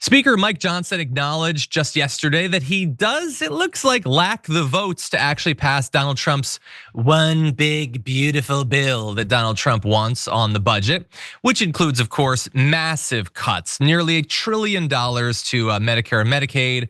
Speaker Mike Johnson acknowledged just yesterday that he does, it looks like, lack the votes to actually pass Donald Trump's one big, beautiful bill that Donald Trump wants on the budget, which includes, of course, massive cuts, nearly $1 trillion to Medicare and Medicaid,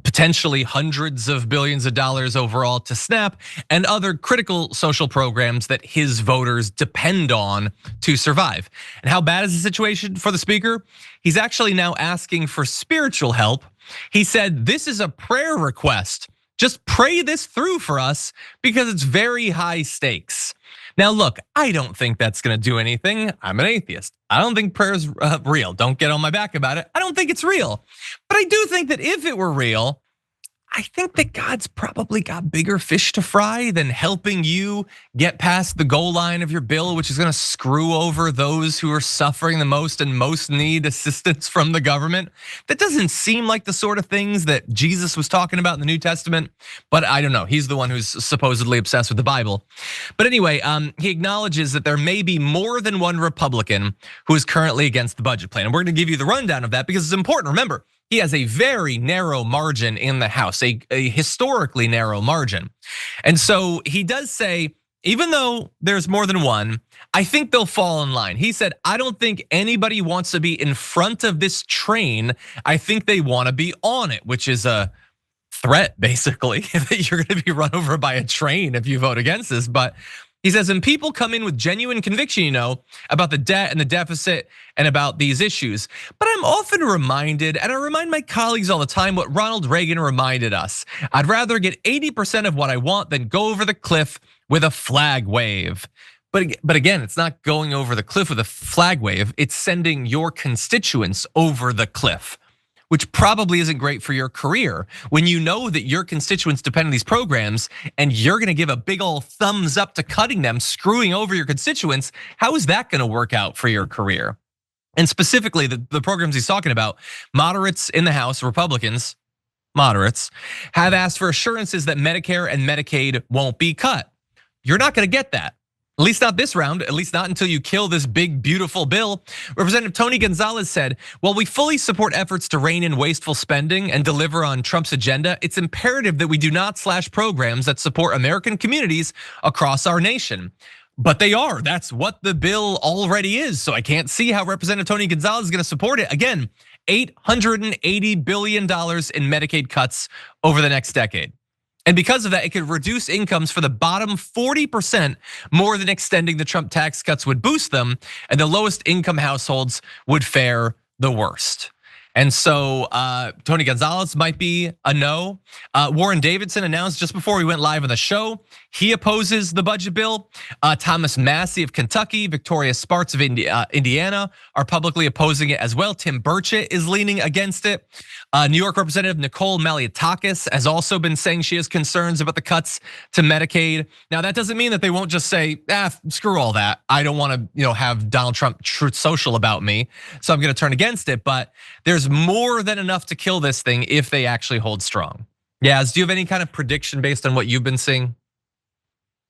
potentially hundreds of billions of dollars overall to SNAP, and other critical social programs that his voters depend on to survive. And how bad is the situation for the speaker? He's actually now asking for spiritual help. He said, this is a prayer request. Just pray this through for us because it's very high stakes. Now, look, I don't think that's gonna do anything. I'm an atheist. I don't think prayer is real. Don't get on my back about it. I don't think it's real. But I do think that if it were real, I think that God's probably got bigger fish to fry than helping you get past the goal line of your bill, which is gonna screw over those who are suffering the most and most need assistance from the government. That doesn't seem like the sort of things that Jesus was talking about in the New Testament, but I don't know. He's the one who's supposedly obsessed with the Bible. But anyway, he acknowledges that there may be more than one Republican who is currently against the budget plan. And we're gonna give you the rundown of that because it's important. Remember, he has a very narrow margin in the House, a historically narrow margin. And so he does say, even though there's more than one, I think they'll fall in line. He said, I don't think anybody wants to be in front of this train. I think they want to be on it, which is a threat, basically, that you're gonna be run over by a train if you vote against this. But he says, and people come in with genuine conviction, about the debt and the deficit and about these issues. But I'm often reminded, and I remind my colleagues all the time, what Ronald Reagan reminded us. I'd rather get 80% of what I want than go over the cliff with a flag wave. But again, it's not going over the cliff with a flag wave. It's sending your constituents over the cliff, which probably isn't great for your career. When you know that your constituents depend on these programs and you're gonna give a big old thumbs up to cutting them, screwing over your constituents, how is that gonna work out for your career? And specifically, the programs he's talking about, moderates in the House, Republicans, moderates, have asked for assurances that Medicare and Medicaid won't be cut. You're not gonna get that. At least not this round, at least not until you kill this big, beautiful bill. Representative Tony Gonzalez said, while we fully support efforts to rein in wasteful spending and deliver on Trump's agenda, it's imperative that we do not slash programs that support American communities across our nation. But they are, that's what the bill already is. So I can't see how Representative Tony Gonzalez is gonna support it. Again, $880 billion in Medicaid cuts over the next decade. And because of that, it could reduce incomes for the bottom 40% more than extending the Trump tax cuts would boost them, and the lowest income households would fare the worst. And so Tony Gonzalez might be a no. Warren Davidson announced just before we went live on the show, he opposes the budget bill. Thomas Massey of Kentucky, Victoria Sparks of Indiana are publicly opposing it as well. Tim Burchett is leaning against it. New York Representative Nicole Malliotakis has also been saying she has concerns about the cuts to Medicaid. Now that doesn't mean that they won't just say, screw all that. I don't want to have Donald Trump Truth Social about me, so I'm gonna turn against it. But there's more than enough to kill this thing if they actually hold strong. Yaz, do you have any kind of prediction based on what you've been seeing?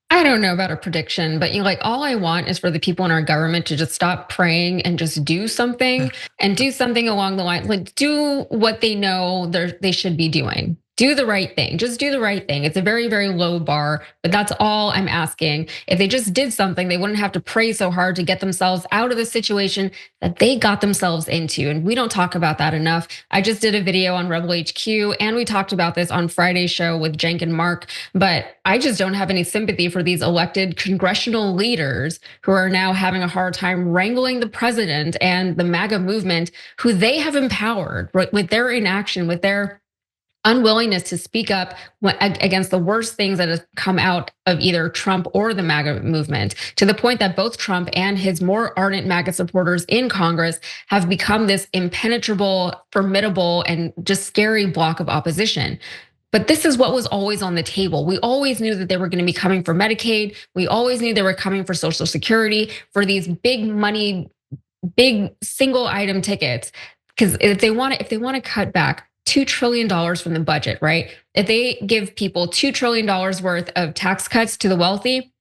I don't know about a prediction, but all I want is for the people in our government to just stop praying and just do something and do something along the line, do what they know they should be doing. Do the right thing, just do the right thing. It's a very, very low bar, but that's all I'm asking. If they just did something, they wouldn't have to pray so hard to get themselves out of the situation that they got themselves into. And we don't talk about that enough. I just did a video on Rebel HQ and we talked about this on Friday's show with Cenk and Mark, but I just don't have any sympathy for these elected congressional leaders who are now having a hard time wrangling the president and the MAGA movement, who they have empowered with their inaction, with their unwillingness to speak up against the worst things that have come out of either Trump or the MAGA movement, to the point that both Trump and his more ardent MAGA supporters in Congress have become this impenetrable, formidable, and just scary block of opposition. But this is what was always on the table. We always knew that they were gonna be coming for Medicaid. We always knew they were coming for Social Security, for these big money, big single item tickets. Because if they want to cut back $2 trillion from the budget, right? If they give people $2 trillion worth of tax cuts to the wealthy,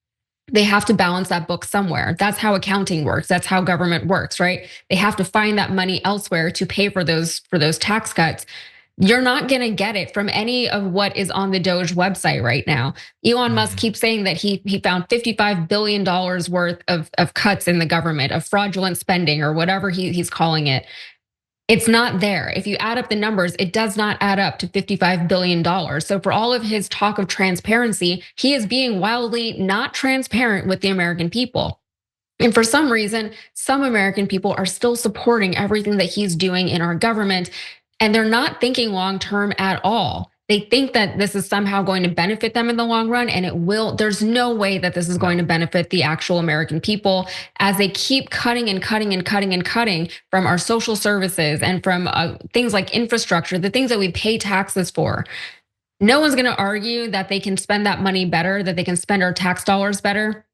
they have to balance that book somewhere. That's how accounting works. That's how government works, right? They have to find that money elsewhere to pay for those tax cuts. You're not going to get it from any of what is on the Doge website right now. Elon Musk Mhm. keeps saying that he found $55 billion worth of cuts in the government, of fraudulent spending, or whatever he's calling it. It's not there. If you add up the numbers, it does not add up to $55 billion. So, for all of his talk of transparency, he is being wildly not transparent with the American people. And for some reason, some American people are still supporting everything that he's doing in our government, and they're not thinking long term at all. They think that this is somehow going to benefit them in the long run, and it will. There's no way that this is going No. to benefit the actual American people as they keep cutting and cutting and cutting and cutting from our social services and from things like infrastructure, the things that we pay taxes for. No one's going to argue that they can spend that money better, that they can spend our tax dollars better.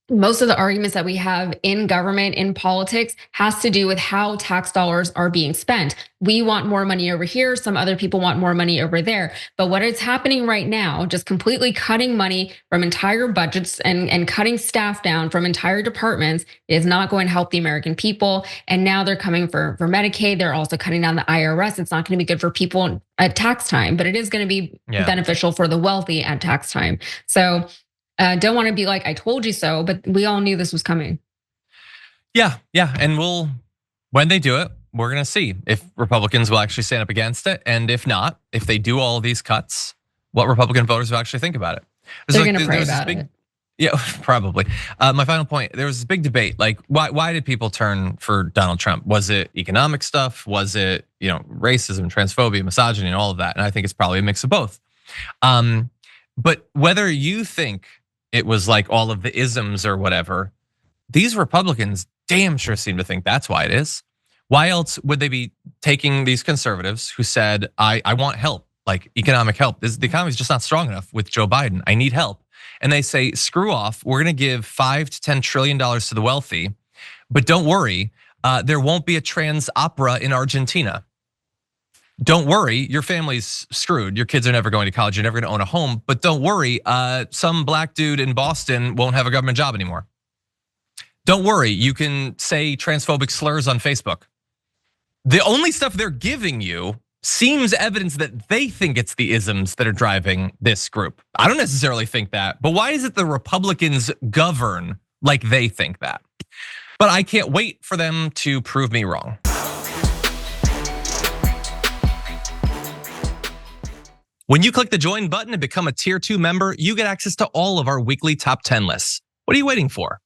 Most of the arguments that we have in government, in politics, has to do with how tax dollars are being spent. We want more money over here, some other people want more money over there. But what is happening right now, just completely cutting money from entire budgets and cutting staff down from entire departments, is not going to help the American people. And now they're coming for Medicaid. They're also cutting down the IRS. It's not going to be good for people at tax time, but it is going to be Yeah. beneficial for the wealthy at tax time. So don't want to be like, I told you so, but we all knew this was coming. Yeah. And when they do it, we're gonna see if Republicans will actually stand up against it. And if not, if they do all of these cuts, what Republican voters will actually think about it. They're going to pray about it. Yeah, probably. My final point, there was this big debate, like why did people turn for Donald Trump? Was it economic stuff? Was it, racism, transphobia, misogyny, and all of that? And I think it's probably a mix of both. But whether you think it was like all of the isms or whatever, these Republicans damn sure seem to think that's why it is. Why else would they be taking these conservatives who said, I want help, like economic help? The economy's just not strong enough with Joe Biden. I need help. And they say, screw off, we're gonna give $5 to $10 trillion to the wealthy, but don't worry, there won't be a trans opera in Argentina. Don't worry, your family's screwed. Your kids are never going to college. You're never going to own a home. But don't worry, some black dude in Boston won't have a government job anymore. Don't worry, you can say transphobic slurs on Facebook. The only stuff they're giving you seems evidence that they think it's the isms that are driving this group. I don't necessarily think that, but why is it the Republicans govern like they think that? But I can't wait for them to prove me wrong. When you click the join button and become a tier 2 member, you get access to all of our weekly top 10 lists. What are you waiting for?